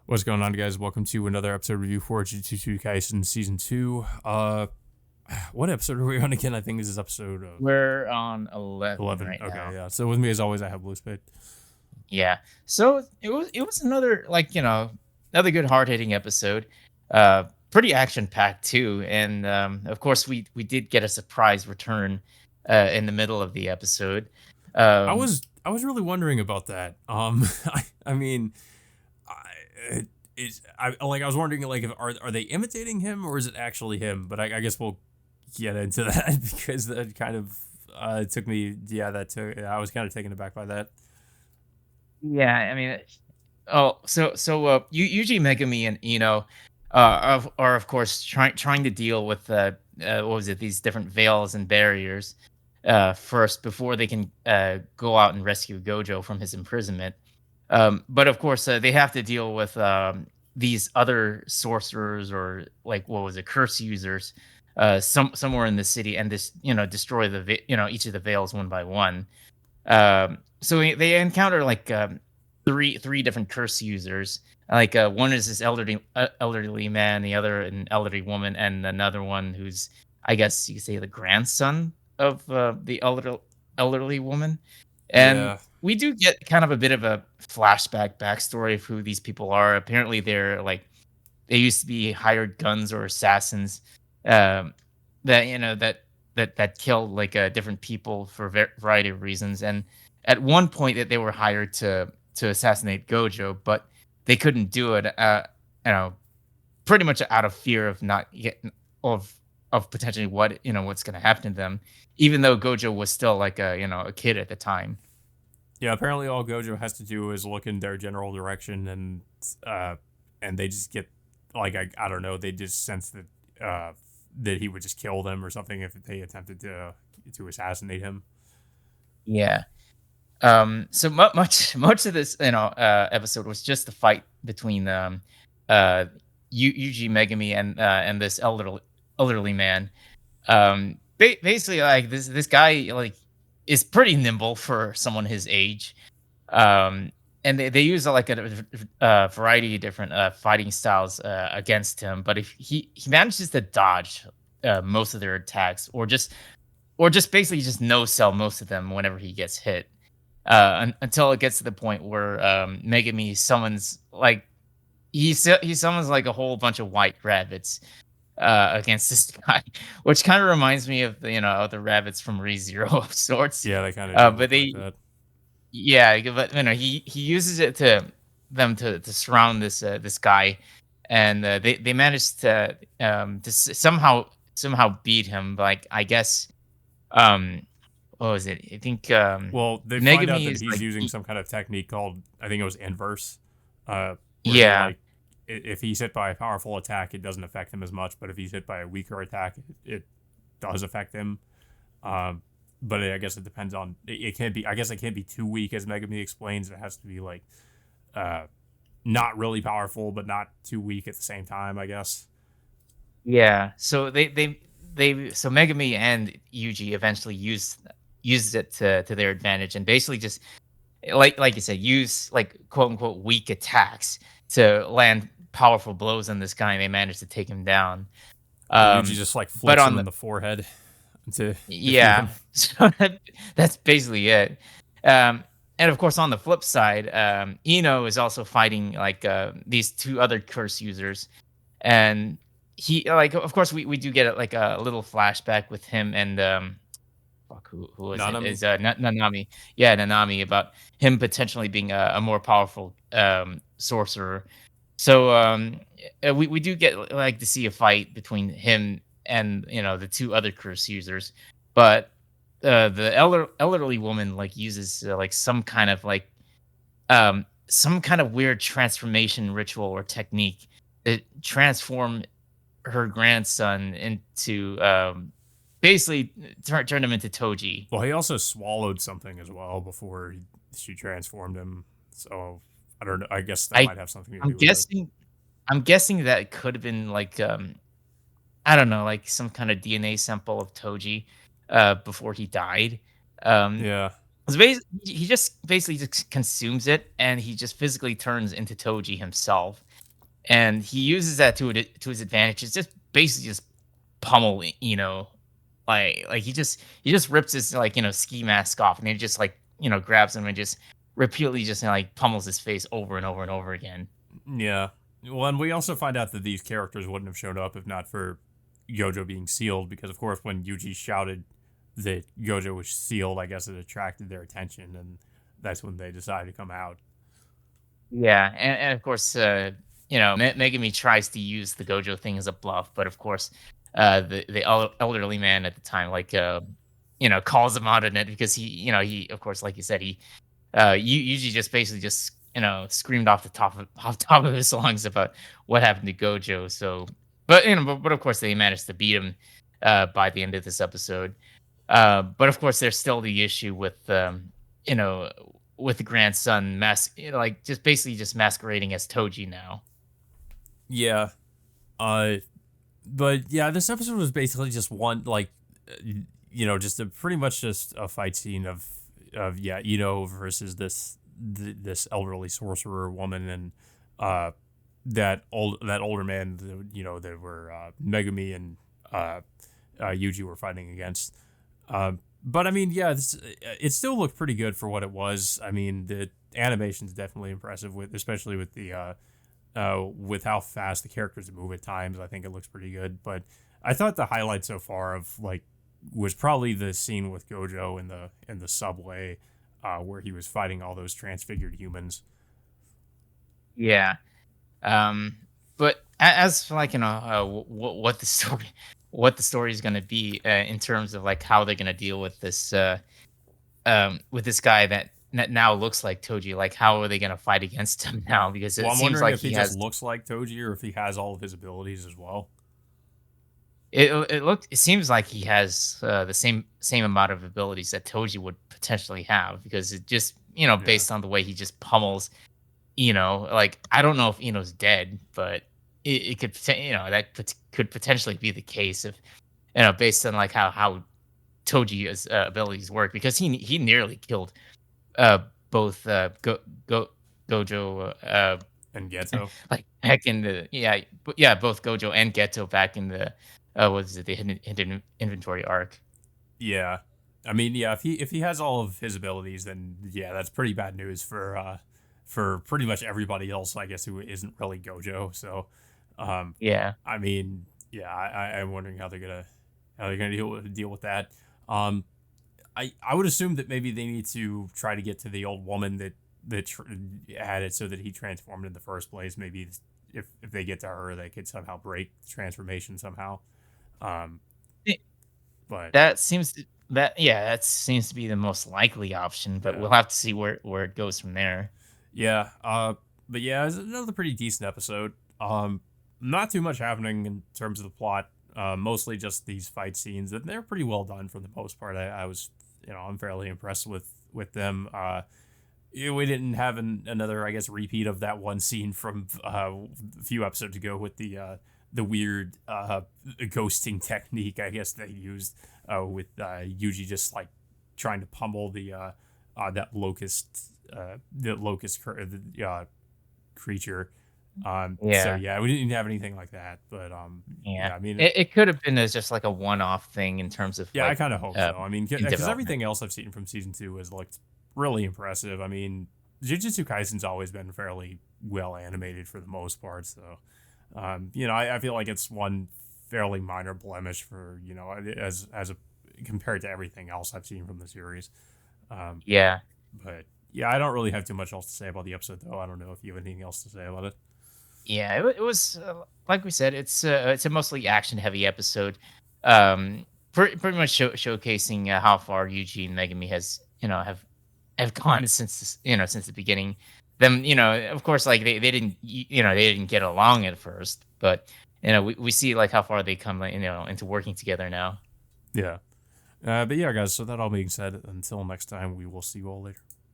What's going on, guys? Welcome to another episode review for Jujutsu Kaisen Season 2. What episode are we on again? I think this is episode We're on 11 11. right Okay, now. yeah. So with me, as always, I have Blue Spade. Yeah. So it was another another good hard hitting episode. Pretty action packed too, and of course we did get a surprise return in the middle of the episode. I Um, was I was really wondering about that. I mean, I, I was wondering like if are they imitating him or is it actually him? But I guess we'll get into that because that kind of took me. Yeah, I was kind of taken aback by that. yeah, I mean, usually Megami and are of course trying to deal with what was it, these different veils and barriers first before they can go out and rescue Gojo from his imprisonment. But of course, they have to deal with these other sorcerers, or like what was it, curse users, somewhere in the city, and this destroy each of the veils one by one. So they encounter like three different curse users. Like one is this elderly man, the other an elderly woman, and another one who's, I guess you could say, the grandson of the elderly woman. And Yeah, we do get kind of a bit of a flashback backstory of who these people are. Apparently, they used to be hired guns or assassins, um, that that killed like different people for variety of reasons. And at one point, that they were hired to assassinate Gojo, but they couldn't do it. You know, pretty much out of fear of not getting of potentially what's going to happen to them, even though Gojo was still like a kid at the time. yeah. Apparently, all Gojo has to do is look in their general direction, uh, and they just get like I don't know. They just sense that that he would just kill them or something if they attempted to assassinate him. Yeah. So much of this episode was just the fight between uh Yuji Megami and this elderly man. Basically, like this guy like is pretty nimble for someone his age. Um, and they use like a variety of different fighting styles against him, but if he manages to dodge most of their attacks, or just basically just no sell most of them whenever he gets hit, until it gets to the point where Megami summons like he summons like a whole bunch of white rabbits against this guy, which kind of reminds me of the rabbits from ReZero of sorts. Yeah, they kind of do But look like they that. Yeah, but he uses it to surround this guy, and they managed to somehow beat him. Like, I guess, um what was it? I think Well, they find out Megami that is he's like using some kind of technique called I think it was inverse, where he yeah. like if he's hit by a powerful attack, it doesn't affect him as much, but if he's hit by a weaker attack, it does affect him. Um, but I guess it depends on it can't be. I guess it can't be too weak, as Megami explains. It has to be like uh, not really powerful, but not too weak at the same time. I guess. Yeah. So so Megami and Yuji eventually used it to their advantage, and basically just like you said, use like quote unquote weak attacks to land powerful blows on this guy, and they managed to take him down. Yeah, Yuji Um, just like but flicks on him in the the forehead to defeat Yeah, him. so that's basically it. And of course, on the flip side, Ino is also fighting like these two other curse users, and of course, we do get like a little flashback with him and fuck, who was it? Nanami. Is Nanami? Yeah, Nanami, about him potentially being a more powerful sorcerer. So we do get like to see a fight between him and the two other curse users, but the elderly woman like uses like some kind of weird transformation ritual or technique to transform her grandson into basically turn him into Toji. Well, he also swallowed something as well before she transformed him. So I don't know. I guess that I might have something to I'm do with it. guessing that it could have been like I don't know, like some kind of DNA sample of Toji before he died. Um, Yeah. 'Cause he just basically just consumes it, and he just physically turns into Toji himself. and he uses that to his advantage. It's just basically just pummeling, like he just rips his like ski mask off, and he just like grabs him and just repeatedly just like pummels his face over and over and over again. Yeah. Well, and we also find out that these characters wouldn't have shown up if not for Gojo being sealed, because of course when Yuji shouted that Gojo was sealed, I guess it attracted their attention, and that's when they decided to come out. Yeah, and of course, Megami tries to use the Gojo thing as a bluff, but of course, the elderly man at the time, like, calls him out on it because he, of course, like you said, he usually just basically just screamed off the top of his lungs about what happened to Gojo. So, but but of course, they managed to beat him by the end of this episode. But of course, there's still the issue you know, with the grandson like just basically just masquerading as Toji now. Yeah. Uh but yeah, this episode was basically just one like just a pretty much just a fight scene of yeah, versus this elderly sorcerer woman, and uh that older man, that were Megami and uh Yuji were fighting against. But I mean, yeah, it still looked pretty good for what it was. I mean, the animation's definitely impressive, especially with how fast the characters move at times. I think it looks pretty good. But I thought the highlight so far of like was probably the scene with Gojo in the subway, where he was fighting all those transfigured humans. Yeah. Um, but as for like what the story is going to be in terms of like how they're going to deal with this guy that now looks like Toji, like how are they going to fight against him now? Because Well, it I'm seems wondering like if he he just has looks like Toji or if he has all of his abilities as well. it seems like he has the same amount of abilities that Toji would potentially have because it just Yeah. based on the way he just pummels like I don't know if Eno's dead, but it could that could potentially be the case if based on like how Toji's abilities work because he nearly killed uh both Gojo And Geto. like back in the yeah both Gojo and Geto back in the what is it the hidden inventory arc. Yeah. I mean, yeah, if he has all of his abilities, then yeah, that's pretty bad news for pretty much everybody else, I guess, who isn't really Gojo. So, um, Yeah. I mean, yeah, I'm wondering how they're gonna deal with that. Um, I would assume that maybe they need to try to get to the old woman that had it so that he transformed in the first place. Maybe if they get to her, they could somehow break the transformation somehow. Um, It- but That seems to, that yeah, that seems to be the most likely option, but yeah. we'll have to see where it goes from there. Yeah, but yeah, it's another pretty decent episode. Not too much happening in terms of the plot. Mostly just these fight scenes, and they're pretty well done for the most part. I was, I'm fairly impressed with them. We didn't have another, I guess, repeat of that one scene from a few episodes ago with the weird ghosting technique, I guess they used with Yuji just like trying to pummel that creature. So Yeah. yeah, we didn't have anything like that, but Yeah. yeah, I mean, It could have been as just like a one-off thing in terms of yeah, I like kind of hope so. I mean, in because development. everything else I've seen from season two has looked really impressive. I mean, Jujutsu Kaisen's always been fairly well animated for the most part, so I feel like it's one fairly minor blemish for as a compared to everything else I've seen from the series. Um, Yeah. but yeah, I don't really have too much else to say about the episode, though. I don't know if you have anything else to say about it. Yeah, it was like we said, it's a mostly action-heavy episode. Pretty much showcasing how far Yuji and Megami has, have gone since since the beginning. Them, of course, like they didn't, they didn't get along at first, but we see like how far they come, like, into working together now. Yeah. But yeah, guys. So that all being said, until next time, we will see you all later.